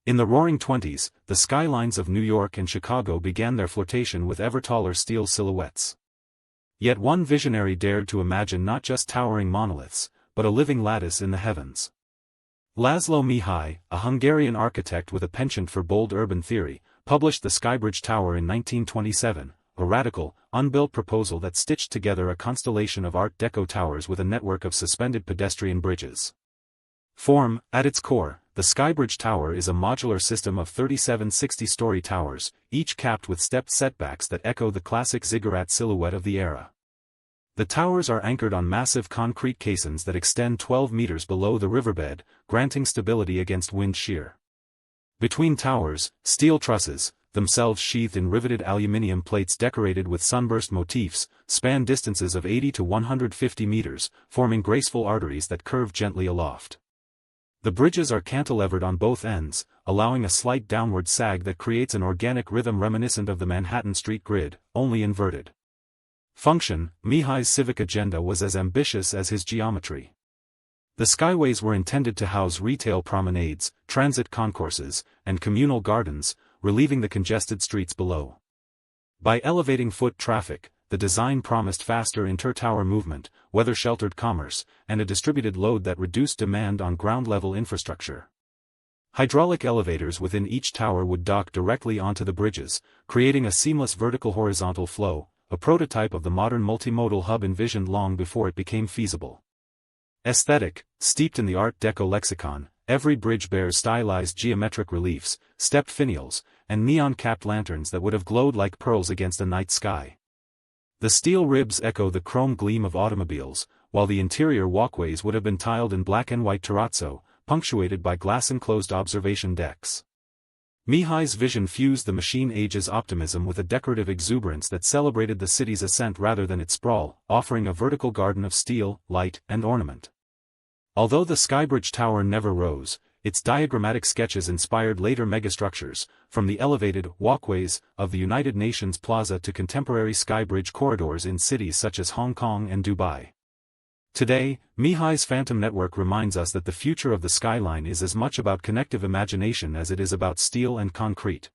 In the Roaring Twenties, the skylines of New York and Chicago began their flotation with ever-taller steel silhouettes. Yet one visionary dared to imagine not just towering monoliths, but a living lattice in the heavens. Laszlo Mihay, a Hungarian architect with a penchant for bold urban theory, published the Skybridge Tower in 1927, a radical, unbuilt proposal that stitched together a constellation of Art Deco towers with a network of suspended pedestrian bridges. At its core, the Skybridge Tower is a modular system of 37 60-story towers, each capped with stepped setbacks that echo the classic ziggurat silhouette of the era. The towers are anchored on massive concrete casings that extend 12 meters below the riverbed, granting stability against wind shear. Between towers, steel trusses, themselves sheathed in riveted aluminium plates decorated with sunburst motifs, span distances of 80 to 150 meters, forming graceful arteries that curve gently aloft. The bridges are cantilevered on both ends, allowing a slight downward sag that creates an organic rhythm reminiscent of the Manhattan Street grid, only inverted. Function: Mihay's civic agenda was as ambitious as his geometry. The skyways were intended to house retail promenades, transit concourses, and communal gardens, relieving the congested streets below. By elevating foot traffic, the design promised faster inter-tower movement, weather-sheltered commerce, and a distributed load that reduced demand on ground-level infrastructure. Hydraulic elevators within each tower would dock directly onto the bridges, creating a seamless vertical-horizontal flow, a prototype of the modern multimodal hub envisioned long before it became feasible. Aesthetic: steeped in the Art Deco lexicon, every bridge bears stylized geometric reliefs, stepped finials, and neon-capped lanterns that would have glowed like pearls against a night sky. The steel ribs echo the chrome gleam of automobiles, while the interior walkways would have been tiled in black and white terrazzo, punctuated by glass-enclosed observation decks. Mihay's vision fused the machine age's optimism with a decorative exuberance that celebrated the city's ascent rather than its sprawl, offering a vertical garden of steel, light, and ornament. Although the Skybridge Tower never rose, its diagrammatic sketches inspired later megastructures, from the elevated walkways of the United Nations Plaza to contemporary skybridge corridors in cities such as Hong Kong and Dubai. Today, Mihay's Phantom Network reminds us that the future of the skyline is as much about connective imagination as it is about steel and concrete.